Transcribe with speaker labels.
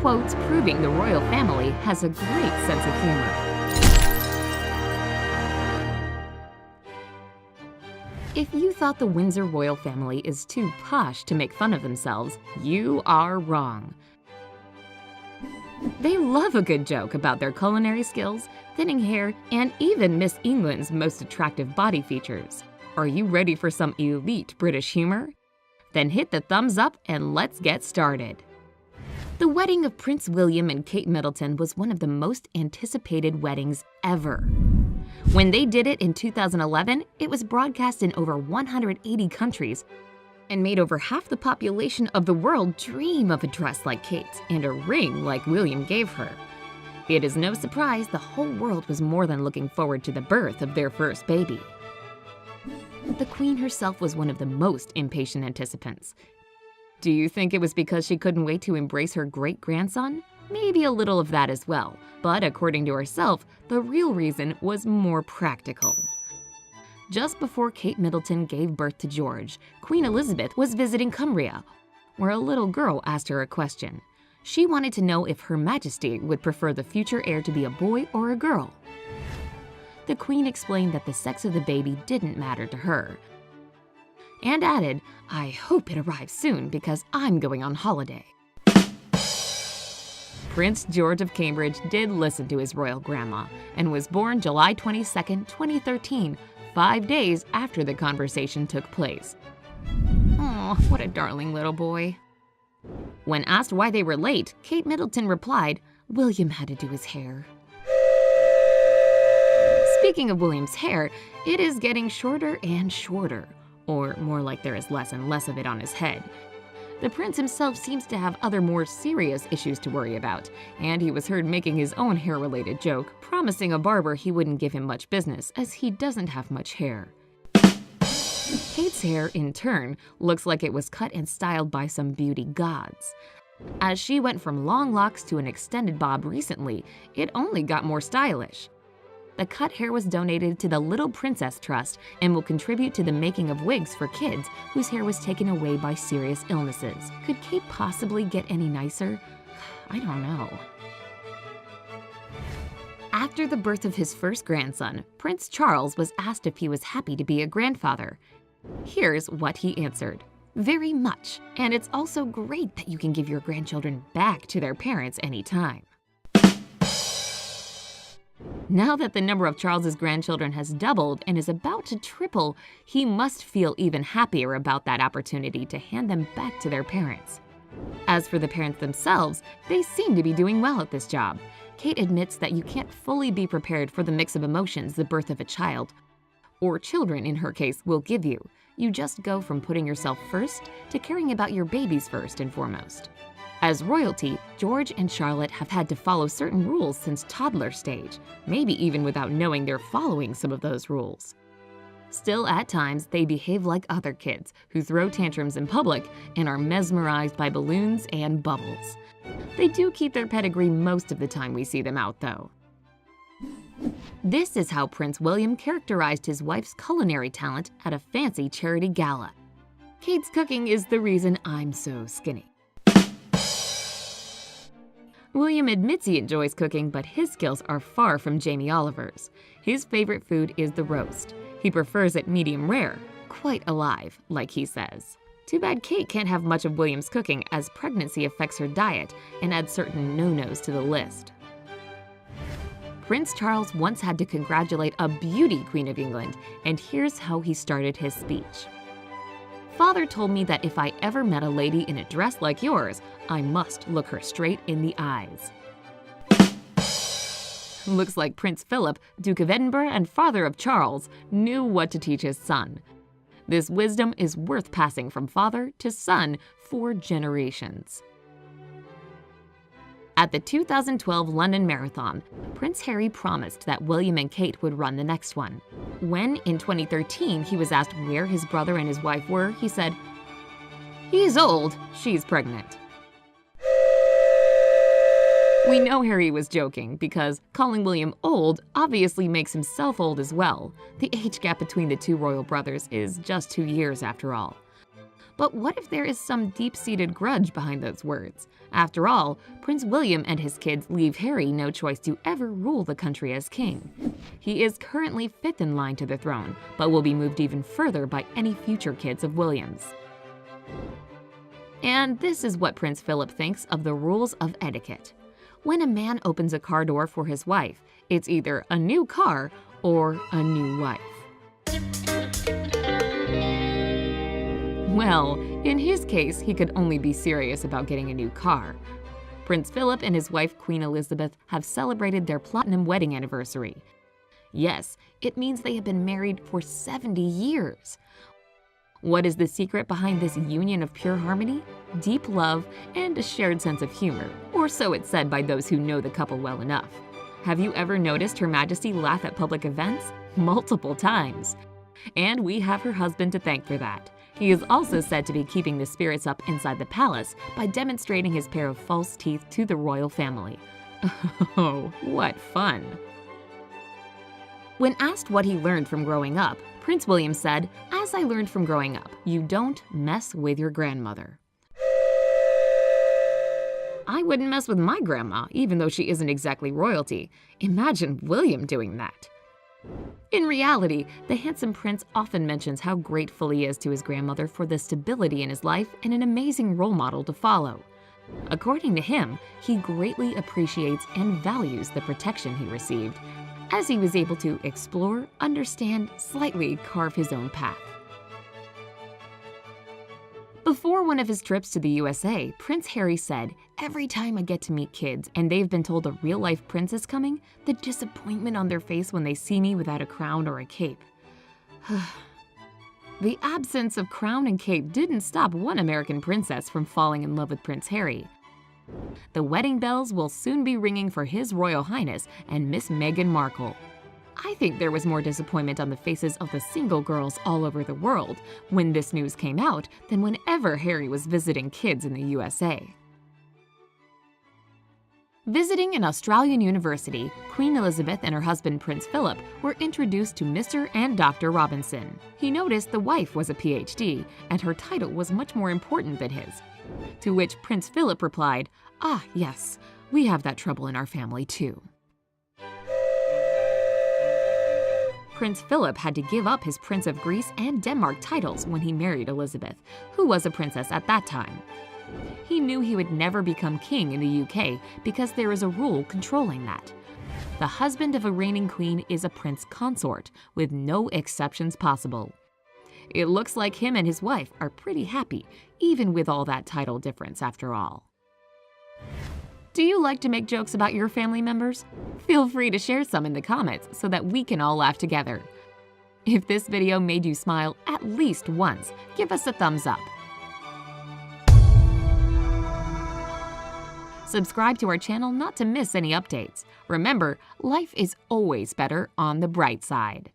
Speaker 1: quotes proving the royal family has a great sense of humor. If you thought the Windsor royal family is too posh to make fun of themselves, you are wrong. They love a good joke about their culinary skills, thinning hair, and even Miss England's most attractive body features. Are you ready for some elite British humor? Then hit the thumbs up and let's get started. The wedding of Prince William and Kate Middleton was one of the most anticipated weddings ever. When they did it in 2011, it was broadcast in over 180 countries and made over half the population of the world dream of a dress like Kate's and a ring like William gave her. It is no surprise the whole world was more than looking forward to the birth of their first baby. The Queen herself was one of the most impatient anticipants. Do you think it was because she couldn't wait to embrace her great-grandson? Maybe a little of that as well, but according to herself, the real reason was more practical. Just before Kate Middleton gave birth to George, Queen Elizabeth was visiting Cumbria, where a little girl asked her a question. She wanted to know if Her Majesty would prefer the future heir to be a boy or a girl. The Queen explained that the sex of the baby didn't matter to her, and added, "I hope it arrives soon because I'm going on holiday." Prince George of Cambridge did listen to his royal grandma and was born July 22, 2013, 5 days after the conversation took place. Aw, what a darling little boy. When asked why they were late, Kate Middleton replied, "William had to do his hair." Speaking of William's hair, it is getting shorter and shorter, or more like there is less and less of it on his head. The prince himself seems to have other more serious issues to worry about, and he was heard making his own hair-related joke, promising a barber he wouldn't give him much business as he doesn't have much hair. Kate's hair, in turn, looks like it was cut and styled by some beauty gods. As she went from long locks to an extended bob recently, it only got more stylish. The cut hair was donated to the Little Princess Trust and will contribute to the making of wigs for kids whose hair was taken away by serious illnesses. Could Kate possibly get any nicer? I don't know. After the birth of his first grandson, Prince Charles was asked if he was happy to be a grandfather. Here's what he answered. "Very much, and it's also great that you can give your grandchildren back to their parents anytime." Now that the number of Charles's grandchildren has doubled and is about to triple, he must feel even happier about that opportunity to hand them back to their parents. As for the parents themselves, they seem to be doing well at this job. Kate admits that you can't fully be prepared for the mix of emotions the birth of a child, or children in her case, will give you. You just go from putting yourself first to caring about your babies first and foremost. As royalty, George and Charlotte have had to follow certain rules since toddler stage, maybe even without knowing they're following some of those rules. Still, at times, they behave like other kids who throw tantrums in public and are mesmerized by balloons and bubbles. They do keep their pedigree most of the time we see them out, though. This is how Prince William characterized his wife's culinary talent at a fancy charity gala. "Kate's cooking is the reason I'm so skinny." William admits he enjoys cooking, but his skills are far from Jamie Oliver's. His favorite food is the roast. He prefers it medium rare, quite alive, like he says. Too bad Kate can't have much of William's cooking as pregnancy affects her diet and adds certain no-nos to the list. Prince Charles once had to congratulate a beauty Queen of England, and here's how he started his speech. "Father told me that if I ever met a lady in a dress like yours, I must look her straight in the eyes." Looks like Prince Philip, Duke of Edinburgh and father of Charles, knew what to teach his son. This wisdom is worth passing from father to son for generations. At the 2012 London Marathon, Prince Harry promised that William and Kate would run the next one. When, in 2013, he was asked where his brother and his wife were, he said, "He's old, she's pregnant." We know Harry was joking because calling William old obviously makes himself old as well. The age gap between the two royal brothers is just 2 years after all. But what if there is some deep-seated grudge behind those words? After all, Prince William and his kids leave Harry no choice to ever rule the country as king. He is currently fifth in line to the throne, but will be moved even further by any future kids of William's. And this is what Prince Philip thinks of the rules of etiquette. When a man opens a car door for his wife, it's either a new car or a new wife. Well, in his case, he could only be serious about getting a new car. Prince Philip and his wife Queen Elizabeth have celebrated their platinum wedding anniversary. Yes, it means they have been married for 70 years. What is the secret behind this union of pure harmony? Deep love and a shared sense of humor, or so it's said by those who know the couple well enough. Have you ever noticed Her Majesty laugh at public events? Multiple times. And we have her husband to thank for that. He is also said to be keeping the spirits up inside the palace by demonstrating his pair of false teeth to the royal family. Oh, what fun! When asked what he learned from growing up, Prince William said, "As I learned from growing up, you don't mess with your grandmother." I wouldn't mess with my grandma, even though she isn't exactly royalty. Imagine William doing that. In reality, the handsome prince often mentions how grateful he is to his grandmother for the stability in his life and an amazing role model to follow. According to him, he greatly appreciates and values the protection he received, as he was able to explore, understand, slightly carve his own path. Before one of his trips to the USA, Prince Harry said, "Every time I get to meet kids and they've been told a real-life prince is coming, the disappointment on their face when they see me without a crown or a cape." The absence of crown and cape didn't stop one American princess from falling in love with Prince Harry. The wedding bells will soon be ringing for His Royal Highness and Miss Meghan Markle. I think there was more disappointment on the faces of the single girls all over the world when this news came out than whenever Harry was visiting kids in the USA. Visiting an Australian university, Queen Elizabeth and her husband Prince Philip were introduced to Mr. and Dr. Robinson. He noticed the wife was a PhD, and her title was much more important than his. To which Prince Philip replied, "Ah, yes, we have that trouble in our family too." Prince Philip had to give up his Prince of Greece and Denmark titles when he married Elizabeth, who was a princess at that time. He knew he would never become king in the UK because there is a rule controlling that. The husband of a reigning queen is a prince consort, with no exceptions possible. It looks like him and his wife are pretty happy, even with all that title difference after all. Do you like to make jokes about your family members? Feel free to share some in the comments so that we can all laugh together. If this video made you smile at least once, give us a thumbs up. Subscribe to our channel not to miss any updates. Remember, life is always better on the bright side.